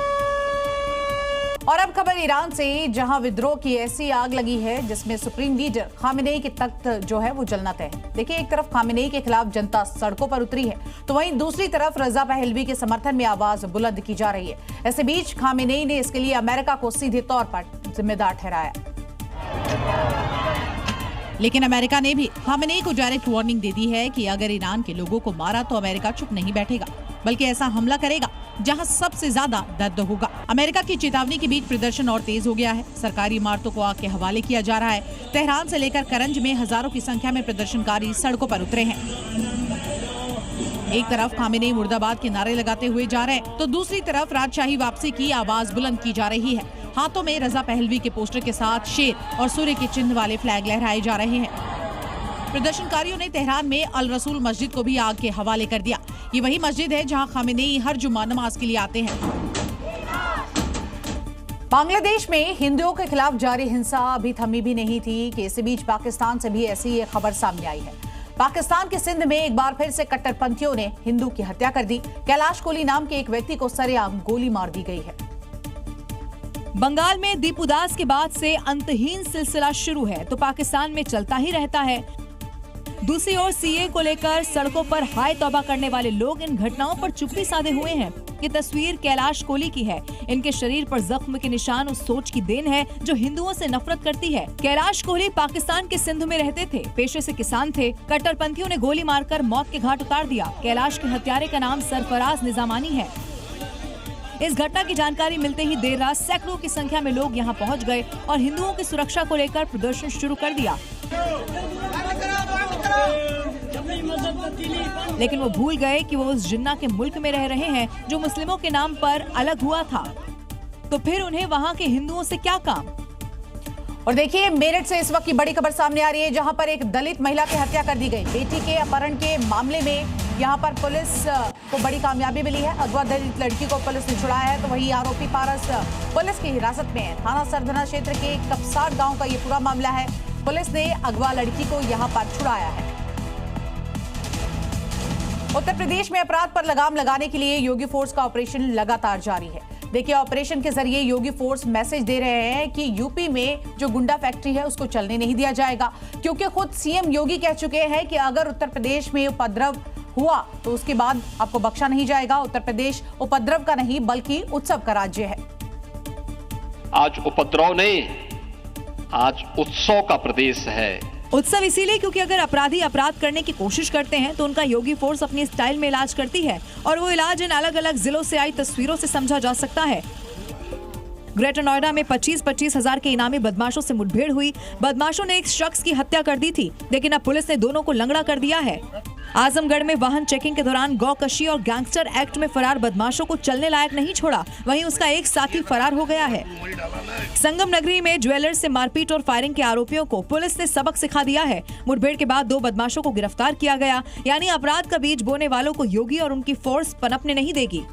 और अब खबर ईरान से, जहां विद्रोह की ऐसी आग लगी है जिसमें सुप्रीम लीडर खामेनेई के तख्त जो है वो जलना तय है। देखिए, एक तरफ खामेनेई के खिलाफ जनता सड़कों पर उतरी है, तो वहीं दूसरी तरफ रजा पहलवी के समर्थन में आवाज बुलंद की जा रही है। ऐसे बीच खामेनेई ने इसके लिए अमेरिका को सीधे तौर पर जिम्मेदार ठहराया। लेकिन अमेरिका ने भी खामेनेई को डायरेक्ट वार्निंग दे दी है कि अगर ईरान के लोगों को मारा तो अमेरिका चुप नहीं बैठेगा, बल्कि ऐसा हमला करेगा जहां सबसे ज्यादा दर्द होगा। अमेरिका की चेतावनी के बीच प्रदर्शन और तेज हो गया है। सरकारी इमारतों को आग के हवाले किया जा रहा है। तेहरान से लेकर करंज में हजारों की संख्या में प्रदर्शनकारी सड़कों पर उतरे हैं। एक तरफ खामेनेई मुर्दाबाद के नारे लगाते हुए जा रहे हैं, तो दूसरी तरफ राजशाही वापसी की आवाज बुलंद की जा रही है। हाथों में रजा पहलवी के पोस्टर के साथ शेर और सूर्य के चिन्ह वाले फ्लैग लहराए जा रहे हैं। प्रदर्शनकारियों ने तेहरान में अल रसूल मस्जिद को भी आग के हवाले कर दिया। ये वही मस्जिद है जहां खामेनेई हर जुम्मा नमाज के लिए आते हैं। बांग्लादेश में हिंदुओं के खिलाफ जारी हिंसा अभी थमी भी नहीं थी कि इसी बीच पाकिस्तान से भी ऐसी एक खबर सामने आई है। पाकिस्तान के सिंध में एक बार फिर से कट्टरपंथियों ने हिंदू की हत्या कर दी। कैलाश कोली नाम के एक व्यक्ति को सरेआम गोली मार दी गई है। बंगाल में दीपू दास के बाद से अंतहीन सिलसिला शुरू है, तो पाकिस्तान में चलता ही रहता है। दूसरी ओर सीए को लेकर सड़कों पर हाय तौबा करने वाले लोग इन घटनाओं पर चुप्पी साधे हुए हैं। ये तस्वीर कैलाश कोली की है। इनके शरीर पर जख्म के निशान उस सोच की देन है जो हिंदुओं से नफरत करती है। कैलाश कोली पाकिस्तान के सिंध में रहते थे, पेशे से किसान थे। कट्टरपंथियों ने गोली मारकर मौत के घाट उतार दिया। कैलाश के हत्यारे का नाम सरफराज निजामानी है। इस घटना की जानकारी मिलते ही देर रात सैकड़ों की संख्या में लोग यहां पहुंच गए और हिंदुओं की सुरक्षा को लेकर प्रदर्शन शुरू कर दिया। लेकिन वो भूल गए कि वो उस जिन्ना के मुल्क में रह रहे हैं जो मुस्लिमों के नाम पर अलग हुआ था। तो फिर उन्हें वहां के हिंदुओं से क्या काम। और देखिए, मेरठ से इस वक्त की बड़ी खबर सामने आ रही है, जहां पर एक दलित महिला की हत्या कर दी गई। बेटी के अपहरण के मामले में यहां पर पुलिस को बड़ी कामयाबी मिली है। अगवा दलित लड़की को पुलिस ने छुड़ाया है, तो वही आरोपी पारस पुलिस की हिरासत में है। थाना सरधना क्षेत्र के कपसाट गांव का ये पूरा मामला है। पुलिस ने अगवा लड़की को यहां पर छुड़ाया है। उत्तर प्रदेश में अपराध पर लगाम लगाने के लिए योगी फोर्स का ऑपरेशन लगातार जारी है। देखिए, ऑपरेशन के जरिए योगी फोर्स मैसेज दे रहे हैं कि यूपी में जो गुंडा फैक्ट्री है उसको चलने नहीं दिया जाएगा, क्योंकि खुद सीएम योगी कह चुके हैं कि अगर उत्तर प्रदेश में उपद्रव हुआ तो उसके बाद आपको बख्शा नहीं जाएगा। उत्तर प्रदेश उपद्रव का नहीं बल्कि उत्सव का राज्य है। आज उपद्रव नहीं, आज उत्सव का प्रदेश है। उत्सव इसीलिए क्योंकि अगर अपराधी अपराध करने की कोशिश करते हैं तो उनका योगी फोर्स अपनी स्टाइल में इलाज करती है और वो इलाज इन अलग अलग जिलों से आई तस्वीरों से समझा जा सकता है। ग्रेटर नोएडा में 25-25 हजार के इनामी बदमाशों से मुठभेड़ हुई। बदमाशों ने एक शख्स की हत्या कर दी थी, लेकिन अब पुलिस ने दोनों को लंगड़ा कर दिया है। आजमगढ़ में वाहन चेकिंग के दौरान गौकशी और गैंगस्टर एक्ट में फरार बदमाशों को चलने लायक नहीं छोड़ा, वहीं उसका एक साथी फरार हो गया है। संगम नगरी में ज्वेलर्स से मारपीट और फायरिंग के आरोपियों को पुलिस ने सबक सिखा दिया है। मुठभेड़ के बाद 2 बदमाशों को गिरफ्तार किया गया। यानी अपराध का बीज बोने वालों को योगी और उनकी फोर्स पनपने नहीं देगी।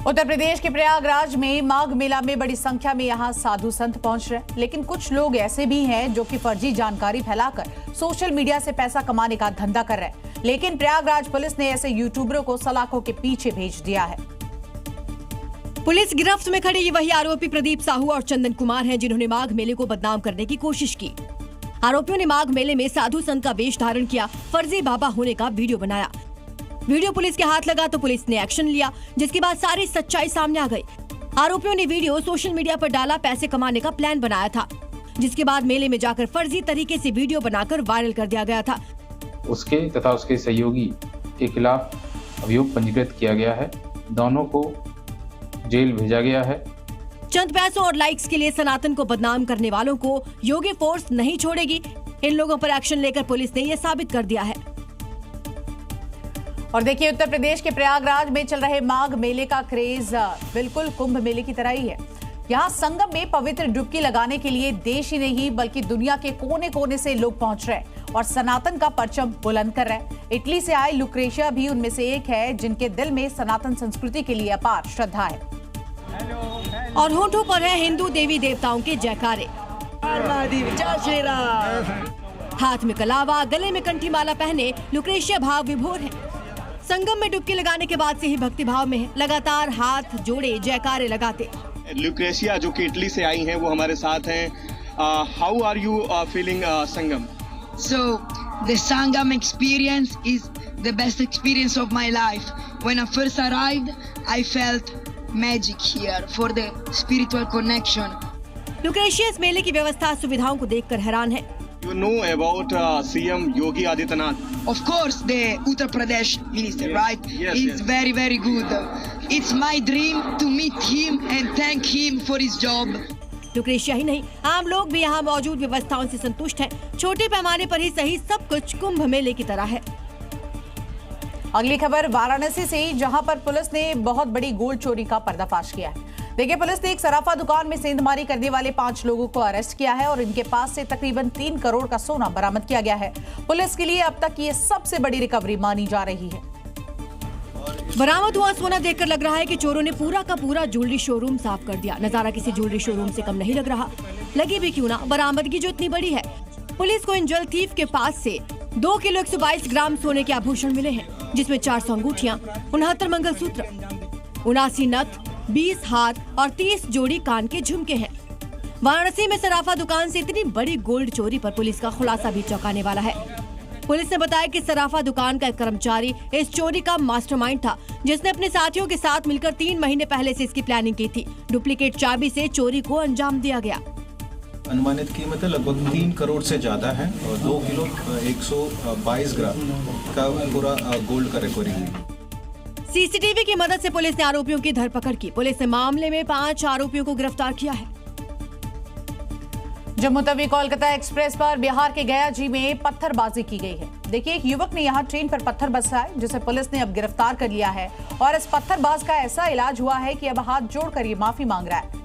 उत्तर प्रदेश के प्रयागराज में माघ मेला में बड़ी संख्या में यहाँ साधु संत पहुंच रहे हैं, लेकिन कुछ लोग ऐसे भी हैं जो कि फर्जी जानकारी फैलाकर सोशल मीडिया से पैसा कमाने का धंधा कर रहे हैं। लेकिन प्रयागराज पुलिस ने ऐसे यूट्यूबरों को सलाखों के पीछे भेज दिया है। पुलिस गिरफ्त में खड़े ये वही आरोपी प्रदीप साहू और चंदन कुमार हैं, जिन्होंने माघ मेले को बदनाम करने की कोशिश की। आरोपियों ने माघ मेले में साधु संत का वेश धारण किया, फर्जी बाबा होने का वीडियो बनाया। वीडियो पुलिस के हाथ लगा तो पुलिस ने एक्शन लिया, जिसके बाद सारी सच्चाई सामने आ गई। आरोपियों ने वीडियो सोशल मीडिया पर डाला, पैसे कमाने का प्लान बनाया था, जिसके बाद मेले में जाकर फर्जी तरीके से वीडियो बनाकर वायरल कर दिया गया था। उसके तथा उसके सहयोगी के खिलाफ अभियोग पंजीकृत किया गया है। दोनों को जेल भेजा गया है। चंद पैसों और लाइक्स के लिए सनातन को बदनाम करने वालों को योगी फोर्स नहीं छोड़ेगी। इन लोगों पर एक्शन लेकर पुलिस ने यह साबित कर दिया है। और देखिए, उत्तर प्रदेश के प्रयागराज में चल रहे माघ मेले का क्रेज बिल्कुल कुंभ मेले की तरह ही है। यहाँ संगम में पवित्र डुबकी लगाने के लिए देश ही नहीं बल्कि दुनिया के कोने कोने से लोग पहुंच रहे हैं और सनातन का परचम बुलंद कर रहे हैं। इटली से आए लुक्रेशिया भी उनमें से एक है, जिनके दिल में सनातन संस्कृति के लिए अपार श्रद्धा है और होठों पर है हिंदू देवी देवताओं के जयकारे। हाथ में कलावा, गले में कंठी माला पहने लुक्रेशिया भाव विभोर है। संगम में डुबकी लगाने के बाद से ही भक्ति भाव में है, लगातार हाथ जोड़े जयकारे लगाते। लुक्रेशिया जो कि इटली से आई हैं वो हमारे साथ हैं। How are you feeling Sangam? So the Sangam experience is the best experience of my life. When I first arrived, I felt magic here for the spiritual connection. लुक्रेशिया इस मेले की व्यवस्था सुविधाओं को देखकर हैरान है। You know about CM Yogi Adityanath? Of course, the Uttar Pradesh minister, right? Yes, He's yes. very, very good. It's my dream to meet him and thank him for his job. लुक्रेशिया ही नहीं, आम लोग भी यहाँ मौजूद व्यवस्थाओं से संतुष्ट हैं। छोटे पैमाने पर ही सही, सब कुछ कुंभ मेले की तरह है। अगली खबर वाराणसी से, जहां पर पुलिस ने बहुत बड़ी गोल्ड चोरी का पर्दाफाश किया है। देखिए, पुलिस ने एक सराफा दुकान में सेंधमारी करने वाले 5 लोगों को अरेस्ट किया है और इनके पास से तकरीबन 3 करोड़ का सोना बरामद किया गया है। पुलिस के लिए अब तक ये सबसे बड़ी रिकवरी मानी जा रही है। बरामद हुआ सोना देखकर लग रहा है कि चोरों ने पूरा का पूरा ज्वेलरी शोरूम साफ कर दिया। नजारा किसी ज्वेलरी शोरूम से कम नहीं लग रहा। लगी भी क्यों ना, बरामदगी जो इतनी बड़ी है। पुलिस को इन ज्वेल थीफ के पास से 2 किलो 122 ग्राम सोने के आभूषण मिले हैं, जिसमें 400 अंगूठियां, 69 मंगलसूत्र, 79 नथ, 20 हार और 30 जोड़ी कान के झुमके हैं। वाराणसी में सराफा दुकान से इतनी बड़ी गोल्ड चोरी पर पुलिस का खुलासा भी चौंकाने वाला है। पुलिस ने बताया कि सराफा दुकान का एक कर्मचारी इस चोरी का मास्टरमाइंड था, जिसने अपने साथियों के साथ मिलकर 3 महीने पहले से इसकी प्लानिंग की थी। डुप्लीकेट चाबी से चोरी को अंजाम दिया गया। अनुमानित कीमत लगभग 3 करोड़ से ज्यादा है और 2 किलो 122 ग्राम का पूरा गोल्ड का रिकवरी हुई। सीसीटीवी की मदद से पुलिस ने आरोपियों की धरपकड़ की। पुलिस ने मामले में 5 आरोपियों को गिरफ्तार किया है। जम्मू तवी कोलकाता एक्सप्रेस पर बिहार के गया जी में पत्थरबाजी की गई है। देखिए, एक युवक ने यहां ट्रेन पर पत्थर बरसाए, जिसे पुलिस ने अब गिरफ्तार कर लिया है और इस पत्थरबाज का ऐसा इलाज हुआ है कि अब हाथ जोड़कर ये माफी मांग रहा है।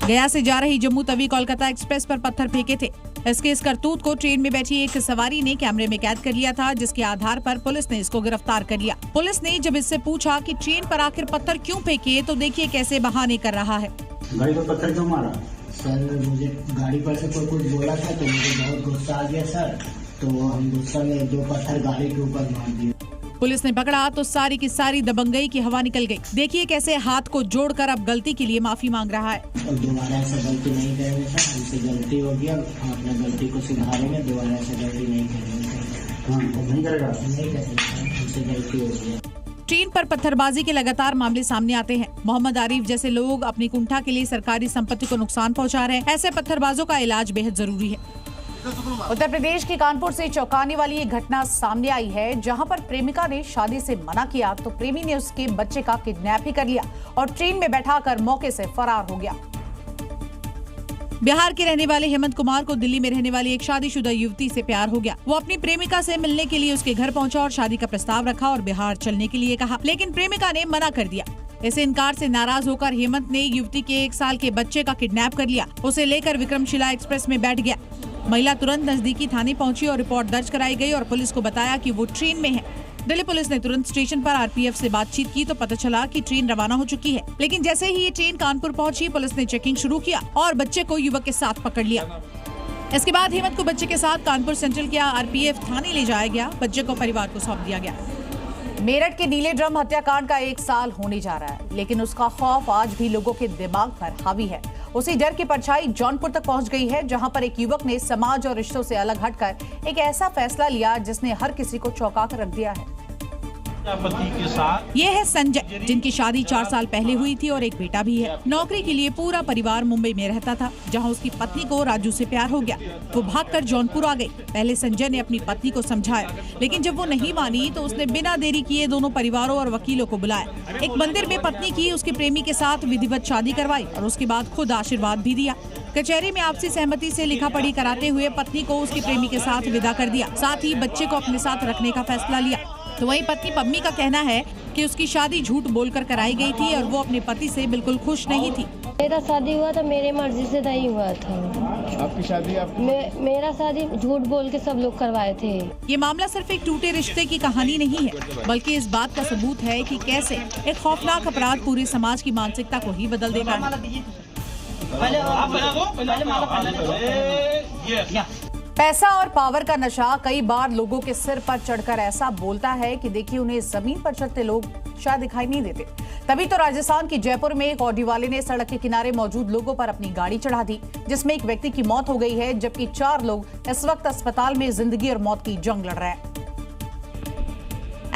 गया से जा रही जम्मू तवी कोलकाता एक्सप्रेस पर पत्थर फेंके थे। इसके इस करतूत को ट्रेन में बैठी एक सवारी ने कैमरे में कैद कर लिया था, जिसके आधार पर पुलिस ने इसको गिरफ्तार कर लिया। पुलिस ने जब इससे पूछा कि ट्रेन पर आखिर पत्थर क्यों फेंके, तो देखिए कैसे बहाने कर रहा है। गाड़ी पर पत्थर क्यों मारा? सर, मुझे गाड़ी पर से कोई कुछ बोला था तो मुझे बहुत गुस्सा आ गया सर, तो हम गुस्सा में 2 पत्थर गाड़ी के ऊपर मार दिए। पुलिस ने पकड़ा तो सारी की सारी दबंगई की हवा निकल गई। देखिए कैसे हाथ को जोड़कर अब गलती के लिए माफी मांग रहा है। और दोबारा ऐसा गलती नहीं करेंगे सर, हमसे गलती हो गया, हम अपना गलती को सुधारेंगे, दोबारा ऐसा गलती नहीं करेंगे। हाँ, तो नहीं करेगा, नहीं कर सकता, हमसे गलती हो गई। ट्रेन पर पत्थरबाजी के लगातार मामले सामने आते हैं। मोहम्मद आरिफ जैसे लोग अपनी कुंठा के लिए सरकारी संपत्ति को नुकसान पहुंचा रहे हैं। ऐसे पत्थरबाजों का इलाज बेहद जरूरी है। उत्तर प्रदेश के कानपुर से चौंकाने वाली ये घटना सामने आई है, जहां पर प्रेमिका ने शादी से मना किया तो प्रेमी ने उसके बच्चे का किडनैप ही कर लिया और ट्रेन में बैठाकर मौके से फरार हो गया। बिहार के रहने वाले हेमंत कुमार को दिल्ली में रहने वाली एक शादीशुदा युवती से प्यार हो गया। वो अपनी प्रेमिका से मिलने के लिए उसके घर पहुंचा और शादी का प्रस्ताव रखा और बिहार चलने के लिए कहा, लेकिन प्रेमिका ने मना कर दिया। इस इनकार से नाराज होकर हेमंत ने युवती के 1 साल के बच्चे का किडनैप कर लिया। उसे लेकर विक्रमशिला एक्सप्रेस में बैठ गया। महिला तुरंत नजदीकी थाने पहुंची और रिपोर्ट दर्ज कराई गई और पुलिस को बताया कि वो ट्रेन में है। दिल्ली पुलिस ने तुरंत स्टेशन पर आरपीएफ से बातचीत की तो पता चला कि ट्रेन रवाना हो चुकी है, लेकिन जैसे ही ये ट्रेन कानपुर पहुंची, पुलिस ने चेकिंग शुरू किया और बच्चे को युवक के साथ पकड़ लिया। इसके बाद हेमंत को बच्चे के साथ कानपुर सेंट्रल के आरपीएफ थाने ले जाया गया। बच्चे को परिवार को सौंप दिया गया। मेरठ के नीले ड्रम हत्याकांड का 1 साल होने जा रहा है, लेकिन उसका खौफ आज भी लोगों के दिमाग पर हावी है। उसी डर की परछाई जौनपुर तक पहुंच गई है, जहां पर एक युवक ने समाज और रिश्तों से अलग हटकर एक ऐसा फैसला लिया जिसने हर किसी को चौंका कर रख दिया है। पति के साथ ये है संजय, जिनकी शादी 4 साल पहले हुई थी और एक बेटा भी है। नौकरी के लिए पूरा परिवार मुंबई में रहता था, जहां उसकी पत्नी को राजू से प्यार हो गया। वो भागकर जौनपुर आ गई। पहले संजय ने अपनी पत्नी को समझाया, लेकिन जब वो नहीं मानी तो उसने बिना देरी किए दोनों परिवारों और वकीलों को बुलाया। एक मंदिर में पत्नी की उसके प्रेमी के साथ विधिवत शादी करवाई और उसके बाद खुद आशीर्वाद भी दिया। कचहरी में आपसी सहमति से लिखा पढ़ी कराते हुए पत्नी को उसके प्रेमी के साथ विदा कर दिया। साथ ही बच्चे को अपने साथ रखने का फैसला लिया। तो वहीं पत्नी पम्मी का कहना है कि उसकी शादी झूठ बोलकर कराई गई थी और वो अपने पति से बिल्कुल खुश नहीं थी। मेरा शादी हुआ था मेरी मर्जी से नहीं हुआ था। आपकी शादी मेरा शादी झूठ बोल के सब लोग करवाए थे। ये मामला सिर्फ एक टूटे रिश्ते की कहानी नहीं है, बल्कि इस बात का सबूत है कि कैसे एक खौफनाक अपराध पूरे समाज की मानसिकता को ही बदल देता है। पैसा और पावर का नशा कई बार लोगों के सिर पर चढ़कर ऐसा बोलता है कि देखिए उन्हें जमीन पर चलते लोग शायद दिखाई नहीं देते। तभी तो राजस्थान के जयपुर में एक ऑडी वाले ने सड़क के किनारे मौजूद लोगों पर अपनी गाड़ी चढ़ा दी, जिसमें एक व्यक्ति की मौत हो गई है, जबकि 4 लोग इस वक्त अस्पताल में जिंदगी और मौत की जंग लड़ रहे हैं।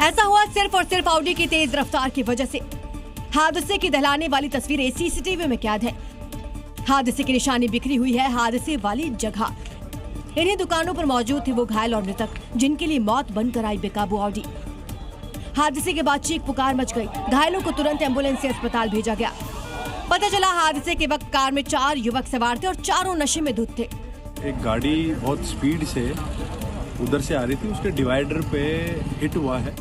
ऐसा हुआ सिर्फ और सिर्फ ऑडी की तेज रफ्तार की वजह से। हादसे की दहलाने वाली तस्वीरें सीसीटीवी में कैद है। हादसे की निशानी बिखरी हुई है हादसे वाली जगह। इन्हीं दुकानों पर मौजूद थे वो घायल और मृतक, जिनके लिए मौत बनकर आई बेकाबू ऑडी। हादसे के बाद चीख पुकार मच गई। घायलों को तुरंत एम्बुलेंस से अस्पताल भेजा गया। पता चला हादसे के वक्त कार में 4 युवक सवार थे और चारों नशे में धुत थे। एक गाड़ी बहुत स्पीड से उधर से आ रही थी, उसके डिवाइडर पे हिट हुआ है।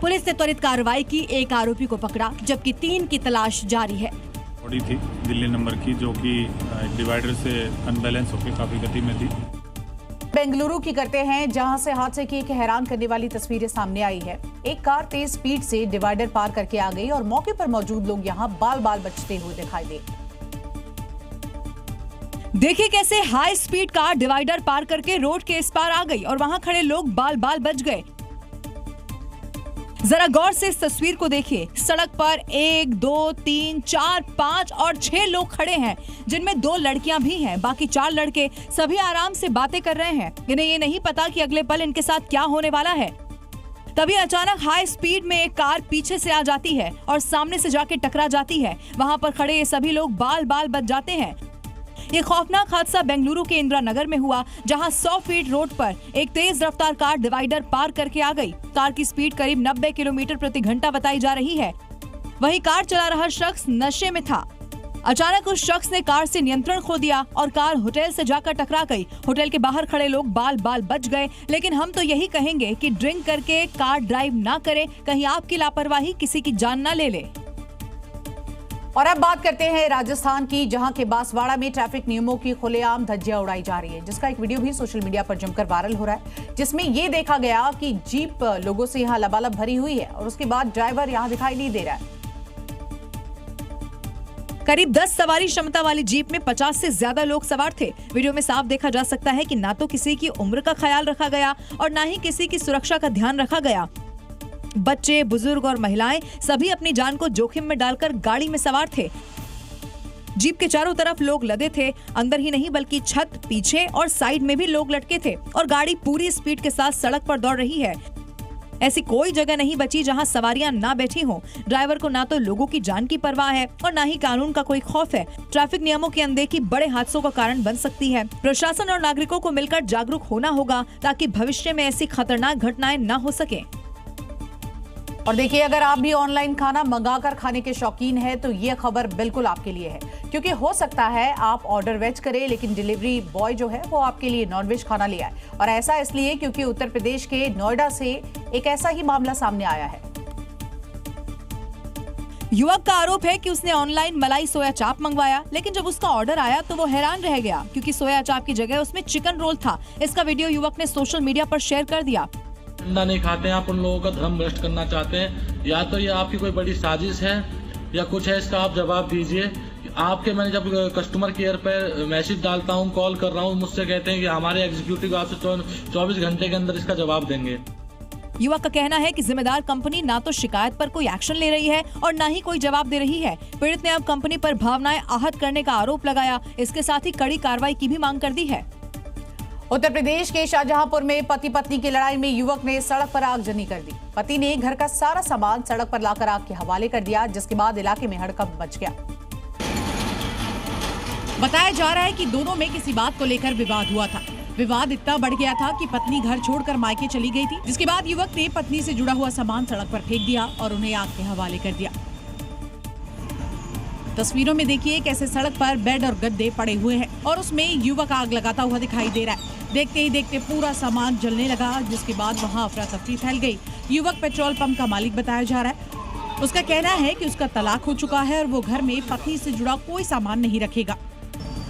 पुलिस ने त्वरित कार्रवाई की, एक आरोपी को पकड़ा, जबकि 3 की तलाश जारी है। गाड़ी थी दिल्ली नंबर की, जो कि डिवाइडर से अनबैलेंस होकर काफी गति में थी। बेंगलुरु की करते हैं, जहां से हादसे की एक हैरान करने वाली तस्वीरें सामने आई है। एक कार तेज स्पीड से डिवाइडर पार करके आ गई और मौके पर मौजूद लोग यहां बाल बाल बचते हुए दिखाई दे। देखिए कैसे हाई स्पीड कार डिवाइडर पार करके रोड के इस पार आ गई और वहां खड़े लोग बाल बाल बच गए। जरा गौर से इस तस्वीर को देखिए। सड़क पर 1, 2, 3, 4, 5 और 6 लोग खड़े हैं, जिनमें 2 लड़कियां भी हैं। बाकी 4 लड़के सभी आराम से बातें कर रहे हैं। इन्हें ये नहीं पता कि अगले पल इनके साथ क्या होने वाला है। तभी अचानक हाई स्पीड में एक कार पीछे से आ जाती है और सामने से जाके टकरा जाती है। वहां पर खड़े ये सभी लोग बाल बाल बच जाते हैं। ये खौफनाक हादसा बेंगलुरु के इंदिरा नगर में हुआ, जहां 100 फीट रोड पर एक तेज रफ्तार कार डिवाइडर पार करके आ गई। कार की स्पीड करीब 90 किलोमीटर प्रति घंटा बताई जा रही है। वहीं कार चला रहा शख्स नशे में था। अचानक उस शख्स ने कार से नियंत्रण खो दिया और कार होटल से जाकर टकरा गई। होटल के बाहर खड़े लोग बाल बाल बच गए। लेकिन हम तो यही कहेंगे कि ड्रिंक करके कार ड्राइव ना करें, कहीं आपकी लापरवाही किसी की जान ना ले ले। और अब बात करते हैं राजस्थान की, जहां के बांसवाड़ा में ट्रैफिक नियमों की खुलेआम धज्जियां उड़ाई जा रही है, जिसका एक वीडियो भी सोशल मीडिया पर जमकर वायरल हो रहा है, जिसमें ये देखा गया कि जीप लोगों से यहां लबालब भरी हुई है और उसके बाद ड्राइवर यहां दिखाई नहीं दे रहा है। करीब 10 सवारी क्षमता वाली जीप में 50 से ज्यादा लोग सवार थे। वीडियो में साफ देखा जा सकता है कि ना तो किसी की उम्र का ख्याल रखा गया और ना ही किसी की सुरक्षा का ध्यान रखा गया। बच्चे, बुजुर्ग और महिलाएं सभी अपनी जान को जोखिम में डालकर गाड़ी में सवार थे। जीप के चारों तरफ लोग लदे थे। अंदर ही नहीं बल्कि छत, पीछे और साइड में भी लोग लटके थे और गाड़ी पूरी स्पीड के साथ सड़क पर दौड़ रही है। ऐसी कोई जगह नहीं बची जहां सवारियां ना बैठी हों। ड्राइवर को ना तो लोगों की जान की परवाह है और ना ही कानून का कोई खौफ है। ट्रैफिक नियमों की अनदेखी बड़े हादसों का कारण बन सकती है। प्रशासन और नागरिकों को मिलकर जागरूक होना होगा ताकि भविष्य में ऐसी खतरनाक घटनाएं न हो सके। और देखिए, अगर आप भी ऑनलाइन खाना मंगाकर खाने के शौकीन हैं तो ये खबर बिल्कुल आपके लिए है, क्योंकि हो सकता है आप ऑर्डर वेज करें लेकिन डिलीवरी बॉय जो है वो आपके लिए नॉनवेज खाना ले आए। और ऐसा इसलिए क्योंकि उत्तर प्रदेश के नोएडा से एक ऐसा ही मामला सामने आया है। युवक का आरोप है कि उसने ऑनलाइन मलाई सोया चाप मंगवाया, लेकिन जब उसका ऑर्डर आया तो वो हैरान रह गया क्योंकि सोया चाप की जगह उसमें चिकन रोल था। इसका वीडियो युवक ने सोशल मीडिया पर शेयर कर दिया। अंडा नहीं खाते हैं, आप उन लोगों का धर्म भ्रष्ट करना चाहते हैं, या तो ये आपकी कोई बड़ी साजिश है या कुछ है, इसका आप जवाब दीजिए। आपके मैंने जब कस्टमर केयर पर मैसेज डालता हूँ, कॉल कर रहा हूँ, मुझसे कहते हैं कि हमारे एग्जीक्यूटिव आपसे 24 घंटे के अंदर इसका जवाब देंगे। युवक का कहना है कि जिम्मेदार कंपनी ना तो शिकायत पर कोई एक्शन ले रही है और ना ही कोई जवाब दे रही है। पीड़ित ने अब कंपनी पर भावनाएं आहत करने का आरोप लगाया। इसके साथ ही कड़ी कार्रवाई की भी मांग कर दी है। उत्तर प्रदेश के शाहजहांपुर में पति पत्नी की लड़ाई में युवक ने सड़क पर आगजनी कर दी। पति ने घर का सारा सामान सड़क पर लाकर आग के हवाले कर दिया, जिसके बाद इलाके में हड़कंप मच गया। बताया जा रहा है कि दोनों में किसी बात को लेकर विवाद हुआ था। विवाद इतना बढ़ गया था कि पत्नी घर छोड़कर मायके चली गई थी, जिसके बाद युवक ने पत्नी से जुड़ा हुआ सामान सड़क पर फेंक दिया और उन्हें आग के हवाले कर दिया। तस्वीरों में देखिए कैसे सड़क पर बेड और गद्दे पड़े हुए हैं और उसमें युवक आग लगाता हुआ दिखाई दे रहा है। देखते ही देखते पूरा सामान जलने लगा, जिसके बाद वहां अफरा तफरी फैल गई। युवक पेट्रोल पंप का मालिक बताया जा रहा है। उसका कहना है कि उसका तलाक हो चुका है और वो घर में पत्नी से जुड़ा कोई सामान नहीं रखेगा।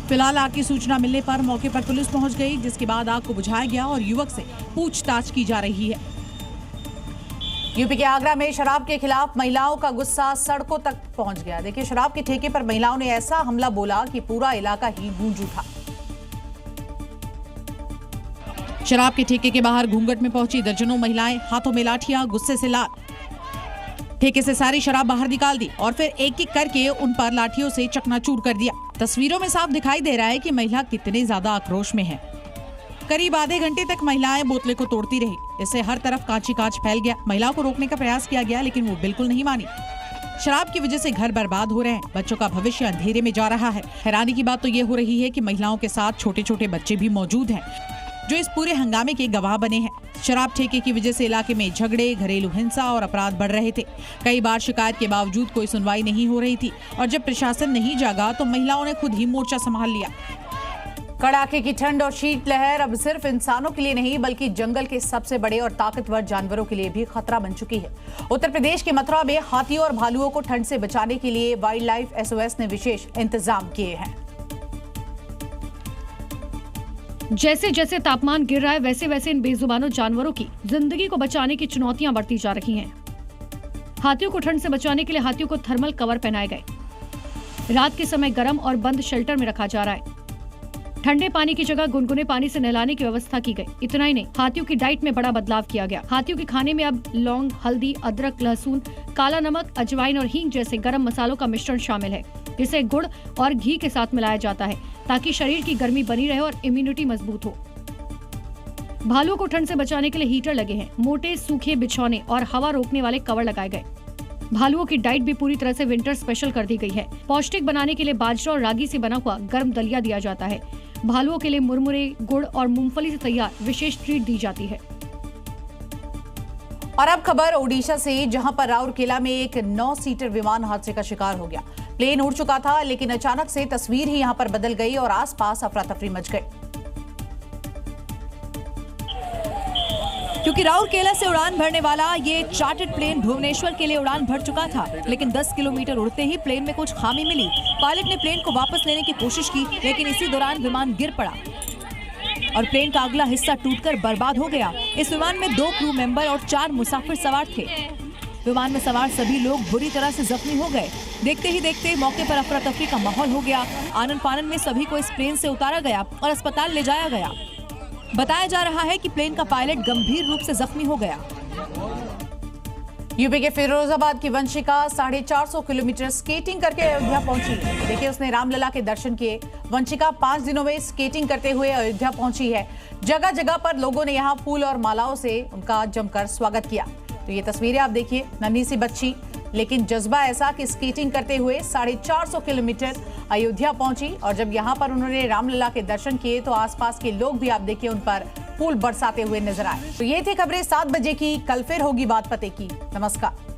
फिलहाल आग की सूचना मिलने पर मौके पर पुलिस पहुंच गई, जिसके बाद आग को बुझाया गया और युवक से पूछताछ की जा रही है। यूपी के आगरा में शराब के खिलाफ महिलाओं का गुस्सा सड़कों तक पहुंच गया। देखिए, शराब के ठेके पर महिलाओं ने ऐसा हमला बोला कि पूरा इलाका ही गूंज उठा। शराब के ठेके के बाहर घूंघट में पहुंची दर्जनों महिलाएं, हाथों में लाठियां, गुस्से से लाल। ठेके से सारी शराब बाहर निकाल दी और फिर एक एक करके उन पर लाठियों से चकनाचूर कर दिया। तस्वीरों में साफ दिखाई दे रहा है कि महिला कितने ज्यादा आक्रोश में है। करीब आधे घंटे तक महिलाएं बोतले को तोड़ती रही। इससे हर तरफ कांच ही कांच फैल गया। महिलाओं को रोकने का प्रयास किया गया, लेकिन वो बिल्कुल नहीं मानी। शराब की वजह से घर बर्बाद हो रहे हैं, बच्चों का भविष्य अंधेरे में जा रहा है। हैरानी की बात तो ये हो रही है कि महिलाओं के साथ छोटे छोटे बच्चे भी मौजूद हैं, जो इस पूरे हंगामे के गवाह बने हैं। शराब ठेके की वजह से इलाके में झगड़े, घरेलू हिंसा और अपराध बढ़ रहे थे। कई बार शिकायत के बावजूद कोई सुनवाई नहीं हो रही थी और जब प्रशासन नहीं जागा तो महिलाओं ने खुद ही मोर्चा संभाल लिया। कड़ाके की ठंड और शीतलहर अब सिर्फ इंसानों के लिए नहीं बल्कि जंगल के सबसे बड़े और ताकतवर जानवरों के लिए भी खतरा बन चुकी है। उत्तर प्रदेश के मथुरा में हाथियों और भालुओं को ठंड से बचाने के लिए वाइल्ड लाइफ SOS ने विशेष इंतजाम किए हैं। जैसे जैसे तापमान गिर रहा है, वैसे वैसे इन बेजुबानों जानवरों की जिंदगी को बचाने की चुनौतियां बढ़ती जा रही हैं। हाथियों को ठंड से बचाने के लिए हाथियों को थर्मल कवर पहनाए गए। रात के समय गर्म और बंद शेल्टर में रखा जा रहा है। ठंडे पानी की जगह गुनगुने पानी से नहलाने की व्यवस्था की गई। इतना ही नहीं, हाथियों की डाइट में बड़ा बदलाव किया गया। हाथियों के खाने में अब लौंग, हल्दी, अदरक, लहसुन, काला नमक, अजवाइन और हींग जैसे गर्म मसालों का मिश्रण शामिल है, जिसे गुड़ और घी के साथ मिलाया जाता है ताकि शरीर की गर्मी बनी रहे और इम्यूनिटी मजबूत हो। भालुओं को ठंड से बचाने के लिए हीटर लगे हैं। मोटे सूखे बिछौने और हवा रोकने वाले कवर लगाए गए। भालुओं की डाइट भी पूरी तरह से विंटर स्पेशल कर दी गई है। पौष्टिक बनाने के लिए बाजरा और रागी से बना हुआ गर्म दलिया दिया जाता है। भालुओं के लिए मुरमुरे, गुड़ और मूंगफली से तैयार विशेष ट्रीट दी जाती है। और अब खबर ओडिशा से, जहां पर राउरकेला में एक 9 सीटर विमान हादसे का शिकार हो गया। प्लेन उड़ चुका था, लेकिन अचानक से तस्वीर ही यहां पर बदल गई और आसपास अफरा तफरी मच गई। क्योंकि राउरकेला से उड़ान भरने वाला ये चार्टर्ड प्लेन भुवनेश्वर के लिए उड़ान भर चुका था, लेकिन 10 किलोमीटर उड़ते ही प्लेन में कुछ खामी मिली। पायलट ने प्लेन को वापस लेने की कोशिश की, लेकिन इसी दौरान विमान गिर पड़ा और प्लेन का अगला हिस्सा टूटकर बर्बाद हो गया। इस विमान में 2 क्रू मेंबर और 4 मुसाफिर सवार थे। विमान में सवार सभी लोग बुरी तरह से जख्मी हो गए। देखते ही देखते मौके पर अफरा तफरी का माहौल हो गया। आनन फानन में सभी को इस प्लेन से उतारा गया और अस्पताल ले जाया गया। बताया जा रहा है कि प्लेन का पायलट गंभीर रूप से जख्मी हो गया। यूपी के फिरोजाबाद की वंशिका 450 किलोमीटर स्केटिंग करके अयोध्या पहुंची। देखिए, उसने रामलला के दर्शन किए। वंशिका 5 दिनों में स्केटिंग करते हुए अयोध्या पहुंची है। जगह जगह पर लोगों ने यहां फूल और मालाओं से उनका जमकर स्वागत किया। तो ये तस्वीरें आप देखिए, नन्ही सी बच्ची, लेकिन जज्बा ऐसा कि स्केटिंग करते हुए 450 किलोमीटर अयोध्या पहुंची। और जब यहां पर उन्होंने रामलला के दर्शन किए तो आसपास के लोग भी आप देखिए उन पर फूल बरसाते हुए नजर आए। तो ये थी खबरें 7 बजे की। कल फिर होगी बात पते की। नमस्कार।